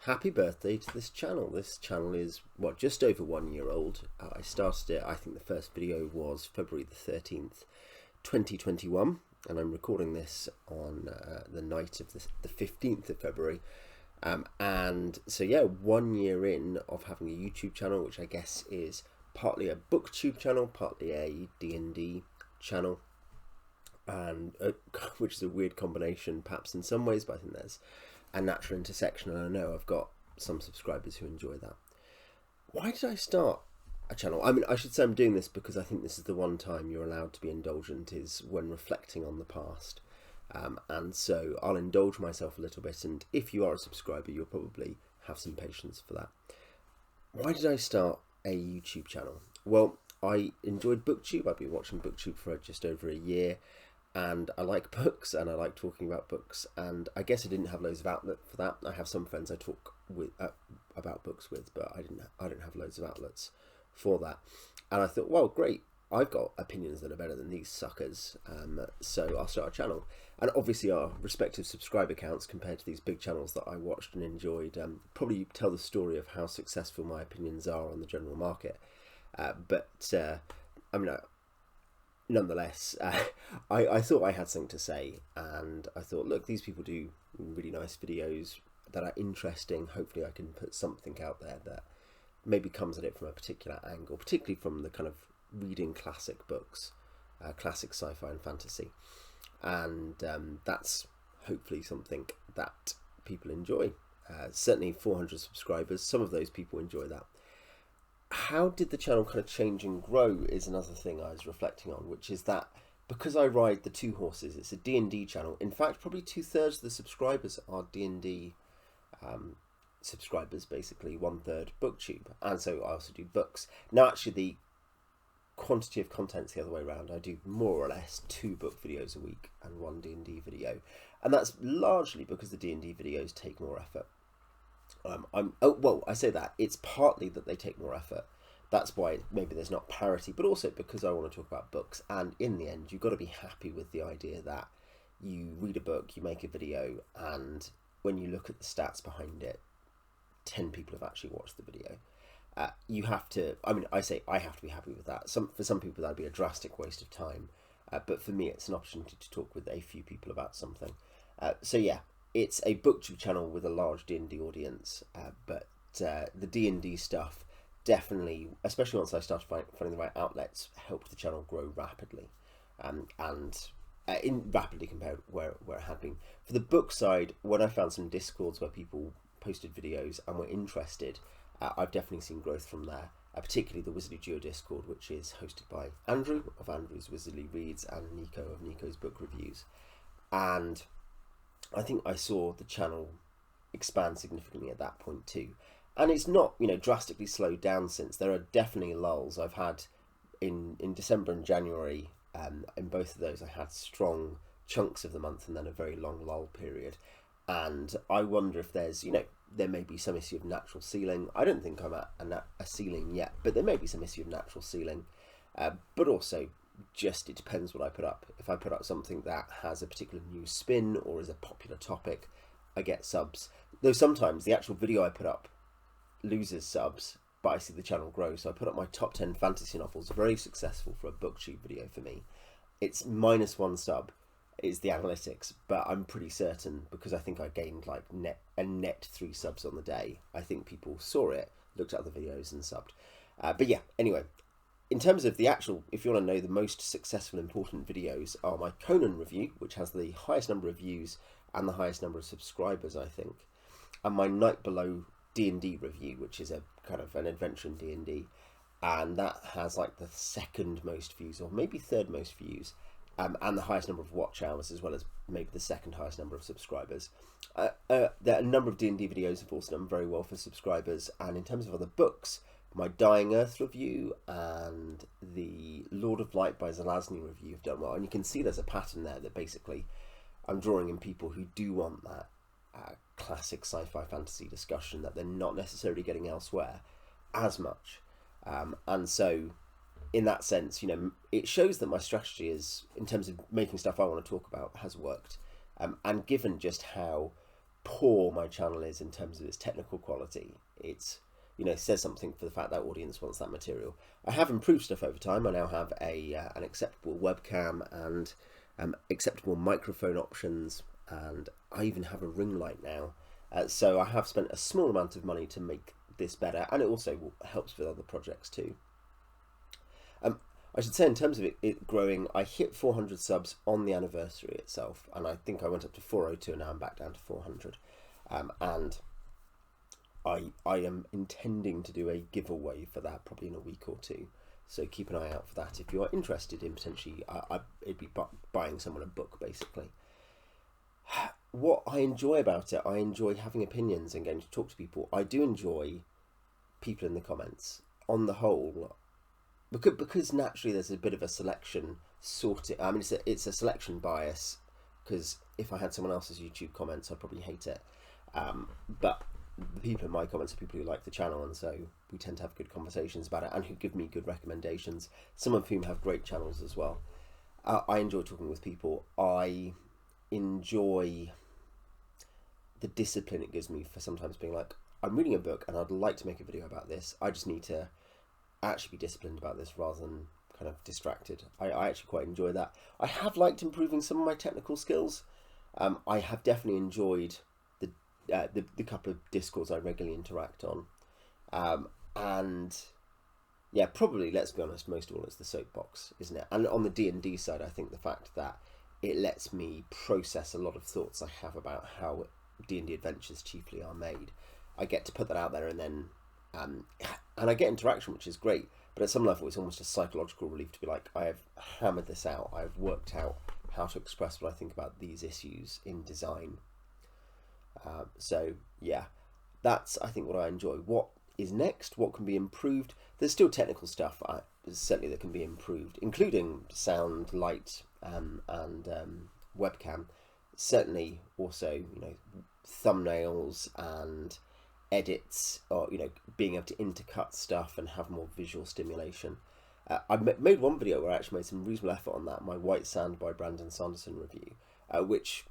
Happy birthday to this channel. This channel is, just over 1 year old. I started it, I think the first video was February the 13th, 2021, and I'm recording this on the night of the 15th of February. And so, yeah, 1 year in of having a YouTube channel, which I guess is partly a booktube channel, partly a D&D channel, and which is a weird combination perhaps in some ways, but I think there's a natural intersection, and I know I've got some subscribers who enjoy that. Why did I start a channel? I mean, I should say I'm doing this because I think this is the one time you're allowed to be indulgent, is when reflecting on the past. And so I'll indulge myself a little bit, and if you are a subscriber, you'll probably have some patience for that. Why did I start a YouTube channel? Well, I enjoyed booktube. I've been watching booktube for just over a year, and I like books and I like talking about books, and I guess I didn't have loads of outlet for that. I have some friends I talk with about books with, but I don't have loads of outlets for that. And I thought, well, great, I've got opinions that are better than these suckers, so I'll start a channel. And obviously our respective subscriber counts compared to these big channels that I watched and enjoyed probably tell the story of how successful my opinions are on the general market. Nonetheless, I thought I had something to say, and I thought, look, these people do really nice videos that are interesting. Hopefully I can put something out there that maybe comes at it from a particular angle, particularly from the kind of reading classic books, classic sci-fi and fantasy. And that's hopefully something that people enjoy. Certainly 400 subscribers, some of those people enjoy that. How did the channel kind of change and grow is another thing I was reflecting on, which is that because I ride the two horses, it's a D&D channel. In fact, probably 2/3 of the subscribers are D&D subscribers, basically 1/3 booktube. And so I also do books. Now, actually, the quantity of content's the other way around. I do more or less 2 book videos a week and 1 D&D video. And that's largely because the D&D videos take more effort. I say that it's partly that they take more effort. That's why maybe there's not parity, but also because I want to talk about books. And in the end, you've got to be happy with the idea that you read a book, you make a video, and when you look at the stats behind it, 10 people have actually watched the video. You have to, I say I have to be happy with that. For some people that'd be a drastic waste of time, but for me it's an opportunity to talk with a few people about something. So yeah, it's a booktube channel with a large D&D audience, but the D&D stuff definitely, especially once I started finding the right outlets, helped the channel grow rapidly, rapidly compared where it had been. For the book side, when I found some Discords where people posted videos and were interested, I've definitely seen growth from there, particularly the Wizardly Duo Discord, which is hosted by Andrew of Andrew's Wizardly Reads and Nico of Nico's Book Reviews. And I think I saw the channel expand significantly at that point too. And it's not, drastically slowed down since. There are definitely lulls. I've had in December and January, in both of those, I had strong chunks of the month and then a very long lull period. And I wonder if there's, there may be some issue of natural ceiling. I don't think I'm at a ceiling yet, but there may be some issue of natural ceiling. But also, just it depends what I put up. If I put up something that has a particular new spin or is a popular topic, I get subs. Though sometimes the actual video I put up loses subs, but I see the channel grow. So I put up my top 10 fantasy novels, very successful for a booktube video for me. It's -1 sub is the analytics, but I'm pretty certain, because I think I gained like net 3 subs on the day. I think people saw it, looked at the videos and subbed. But yeah, anyway, in terms of the actual, if you want to know the most successful important videos, are my Conan review, which has the highest number of views and the highest number of subscribers, I think, and my Night Below D&D review, which is a kind of an adventure in D&D, and that has like the 2nd most views, or maybe 3rd most views, and the highest number of watch hours, as well as maybe the 2nd highest number of subscribers. There are a number of D&D videos have also done very well for subscribers, and in terms of other books, my Dying Earth review and the Lord of Light by Zelazny review have done well, and you can see there's a pattern there that basically I'm drawing in people who do want that classic sci-fi fantasy discussion that they're not necessarily getting elsewhere as much, and so in that sense, it shows that my strategy is, in terms of making stuff I want to talk about, has worked. And given just how poor my channel is in terms of its technical quality. It's, you know, says something for the fact that audience wants that material. I have improved stuff over time. I now have an acceptable webcam and acceptable microphone options, and I even have a ring light now. So I have spent a small amount of money to make this better, and it also helps with other projects too. I should say, in terms of it growing, I hit 400 subs on the anniversary itself, and I think I went up to 402, and now I'm back down to 400. And I am intending to do a giveaway for that probably in a week or two. So keep an eye out for that if you are interested in potentially, it'd be buying someone a book basically. What I enjoy about it, I enjoy having opinions and getting to talk to people. I do enjoy people in the comments. On the whole, because naturally there's a bit of a selection sorted. I mean, it's a selection bias, because if I had someone else's YouTube comments, I'd probably hate it. But the people in my comments are people who like the channel, and so we tend to have good conversations about it, and who give me good recommendations, some of whom have great channels as well. I enjoy talking with people. I enjoy the discipline it gives me for sometimes being like, I'm reading a book and I'd like to make a video about this. I just need to actually be disciplined about this rather than kind of distracted. I actually quite enjoy that. I have liked improving some of my technical skills. I have definitely enjoyed the couple of Discords I regularly interact on. And yeah, probably, let's be honest, most of all it's the soapbox, isn't it? And on the D&D side, I think the fact that it lets me process a lot of thoughts I have about how D&D adventures chiefly are made. I get to put that out there, and then and I get interaction, which is great, but at some level it's almost a psychological relief to be like, I have hammered this out, I've worked out how to express what I think about these issues in design. So yeah, that's, I think, what I enjoy. What is next? What can be improved? There's still technical stuff certainly that can be improved, including sound, light, and webcam. Certainly also, you know, thumbnails and edits, or, you know, being able to intercut stuff and have more visual stimulation. I made one video where I actually made some reasonable effort on that, my White Sand by Brandon Sanderson review, which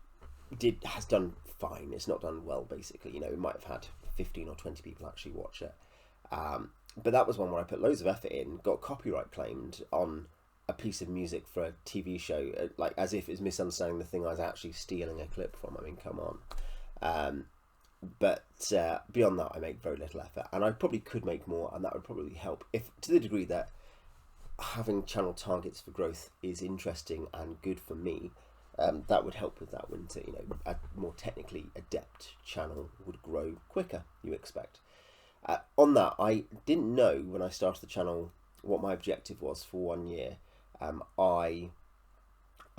has done fine. It's not done well, basically. You know, it might have had 15 or 20 people actually watch it. But that was one where I put loads of effort in, got copyright claimed on a piece of music for a TV show, like as if it's misunderstanding the thing I was actually stealing a clip from. I mean, come on. But beyond that, I make very little effort, and I probably could make more, and that would probably help, if to the degree that having channel targets for growth is interesting and good for me. That would help with that, wouldn't it? You know, a more technically adept channel would grow quicker, you expect. On that, I didn't know when I started the channel what my objective was for 1 year. I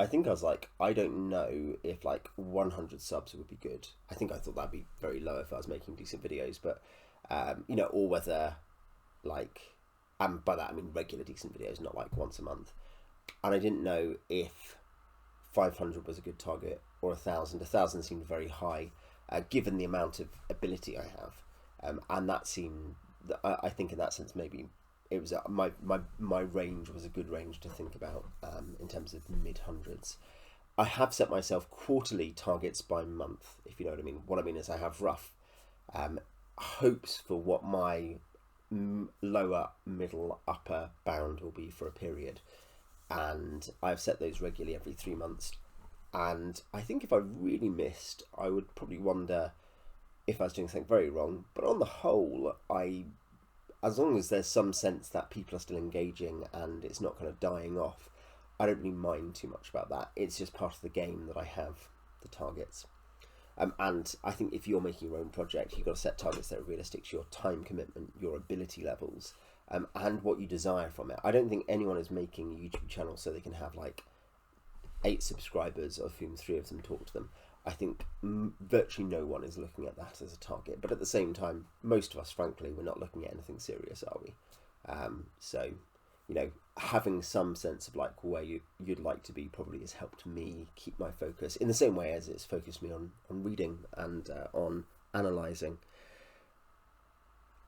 think I was like, I don't know if like 100 subs would be good. I think I thought that'd be very low if I was making decent videos, but you know, or whether like, and by that I mean regular decent videos, not like once a month. And I didn't know if 500 was a good target, or 1,000. 1,000 seemed very high, given the amount of ability I have, and that seemed, I think in that sense, maybe it was my range was a good range to think about in terms of mid-hundreds. I have set myself quarterly targets by month, if you know what I mean. What I mean is I have rough hopes for what my lower, middle, upper bound will be for a period, and I've set those regularly every 3 months. And I think if I really missed, I would probably wonder if I was doing something very wrong. But on the whole, as long as there's some sense that people are still engaging and it's not kind of dying off, I don't really mind too much about that. It's just part of the game that I have the targets. And I think if you're making your own project, you've got to set targets that are realistic to your time commitment, your ability levels, and what you desire from it. I don't think anyone is making a YouTube channel so they can have like 8 subscribers, of whom 3 of them talk to them. I think virtually no one is looking at that as a target. But at the same time, most of us, frankly, we're not looking at anything serious, are we? So, you know, having some sense of like where you'd like to be probably has helped me keep my focus, in the same way as it's focused me on reading and on analysing.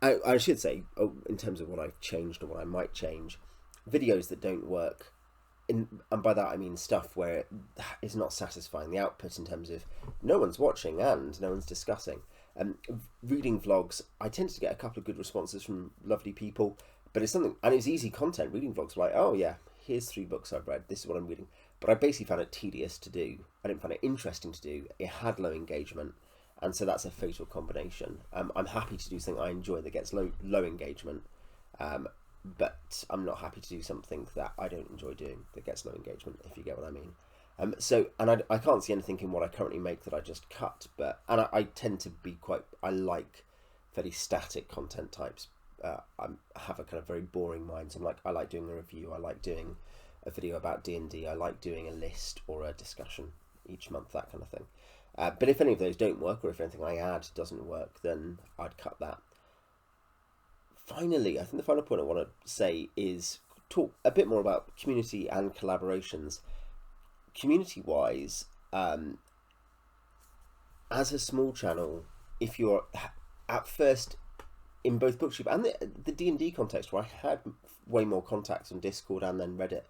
I should say, in terms of what I've changed or what I might change, videos that don't work and by that I mean stuff where it is not satisfying, the output in terms of no one's watching and no one's discussing. Reading vlogs, I tend to get a couple of good responses from lovely people, but it's something, and it's easy content. Reading vlogs, like, oh yeah, here's 3 books I've read, this is what I'm reading. But I basically found it tedious to do. I didn't find it interesting to do. It had low engagement, and so that's a fatal combination. I'm happy to do something I enjoy that gets low engagement, but I'm not happy to do something that I don't enjoy doing that gets low engagement, if you get what I mean. I can't see anything in what I currently make that I just cut, I tend to be I like fairly static content types. I have a kind of very boring mind, so I like doing a review, I like doing a video about D&D, I like doing a list or a discussion each month, that kind of thing. But if any of those don't work, or if anything I add doesn't work, then I'd cut that. Finally, I think the final point I want to say is talk a bit more about community and collaborations. Community-wise, as a small channel, if you're at first in both BookTube and the D&D context, where I had way more contacts on Discord and then Reddit,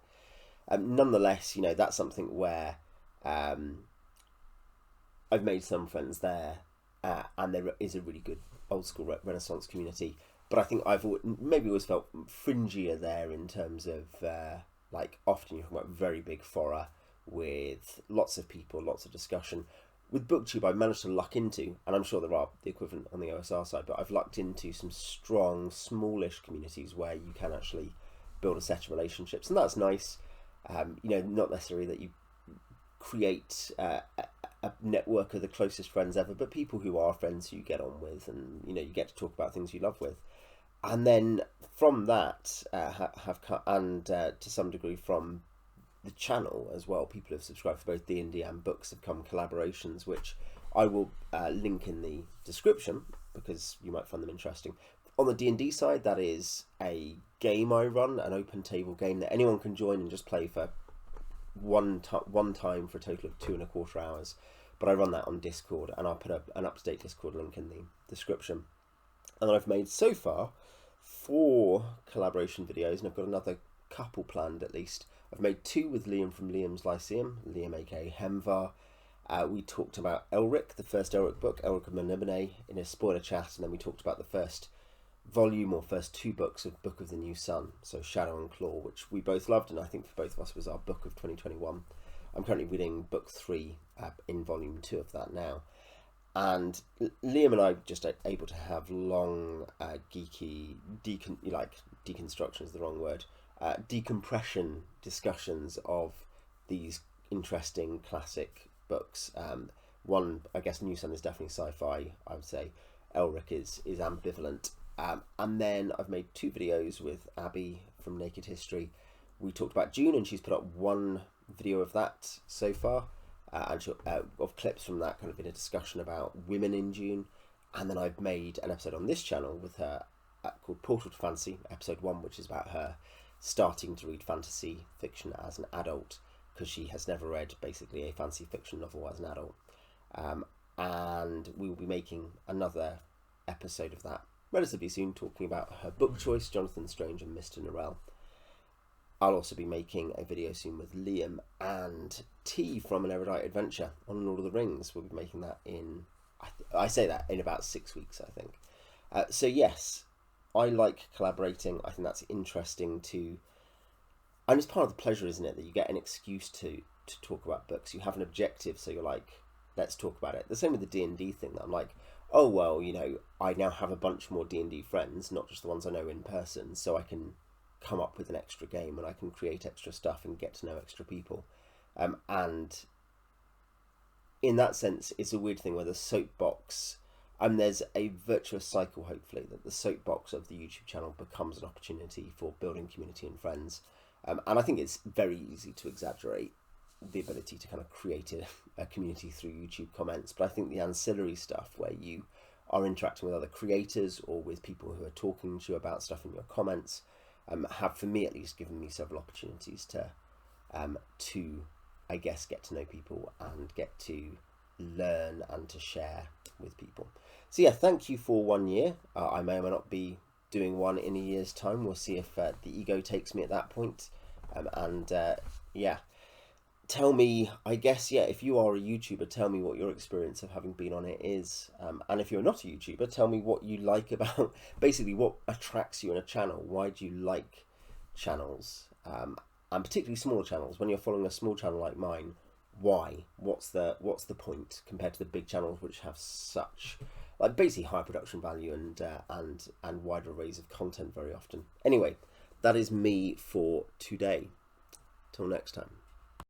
nonetheless, that's something where I've made some friends there, and there is a really good old school Renaissance community. But I think I've maybe always felt fringier there in terms of often you're talking about very big fora with lots of people, lots of discussion. With BookTube, I've managed to luck into, and I'm sure there are the equivalent on the OSR side, but I've lucked into some strong, smallish communities where you can actually build a set of relationships, and that's nice. Not necessarily that you create a network of the closest friends ever, but people who are friends who you get on with, and you get to talk about things you love with. And then from that, have cut, and to some degree from the channel as well, people who have subscribed for both D&D and books have come collaborations, which I will link in the description because you might find them interesting. On the D&D side, that is a game I run, an open table game that anyone can join and just play for one time for a total of 2.25 hours. But I run that on Discord, and I'll put an up-to-date Discord link in the description. And I've made so far 4 collaboration videos, and I've got another couple planned at least. I've made 2 with Liam from Liam's Lyceum, Liam aka Hemvar. We talked about Elric, the first Elric book, Elric of Menibene, in a spoiler chat, and then we talked about the first volume or first 2 books of Book of the New Sun, so Shadow and Claw, which we both loved, and I think for both of us was our book of 2021. I'm currently reading book 3 in volume 2 of that now. And Liam and I are just able to have long, geeky, deconstruction is the wrong word, decompression discussions of these interesting classic books. One, I guess, New Sun is definitely sci-fi, I would say. Elric is ambivalent. And then I've made 2 videos with Abby from Naked History. We talked about June, and she's put up 1 video of that so far, and of clips from that, kind of in a discussion about women in June. And then I've made an episode on this channel with her called Portal to Fantasy, episode 1, which is about her starting to read fantasy fiction as an adult, because she has never read basically a fantasy fiction novel as an adult. And we will be making another episode of that relatively soon, talking about her book choice, Jonathan Strange and Mr. Norrell. I'll also be making a video soon with Liam and T from An Erudite Adventure on Lord of the Rings. We'll be making that in, I say that, in about 6 weeks, I think. So yes, I like collaborating. I think that's interesting to, and it's part of the pleasure, isn't it, that you get an excuse to talk about books. You have an objective, so you're like, let's talk about it. The same with the D&D thing, that I'm like, oh well, I now have a bunch more D&D friends, not just the ones I know in person, so I can come up with an extra game and I can create extra stuff and get to know extra people. And in that sense, it's a weird thing where the soapbox, and there's a virtuous cycle, hopefully, that the soapbox of the YouTube channel becomes an opportunity for building community and friends. And I think it's very easy to exaggerate the ability to kind of create a community through YouTube comments, but I think the ancillary stuff where you are interacting with other creators or with people who are talking to you about stuff in your comments have, for me at least, given me several opportunities to I guess get to know people and get to learn and to share with people. So yeah, thank you for 1 year. I may or may not be doing one in a year's time. We'll see if the ego takes me at that point. And yeah, tell me, I guess, yeah, if you are a YouTuber, tell me what your experience of having been on it is. And if you're not a YouTuber, tell me what you like about, basically what attracts you in a channel. Why do you like channels? And particularly smaller channels. When you're following a small channel like mine, why? What's the point compared to the big channels which have such, like, basically high production value and wider arrays of content very often. Anyway, that is me for today. Till next time.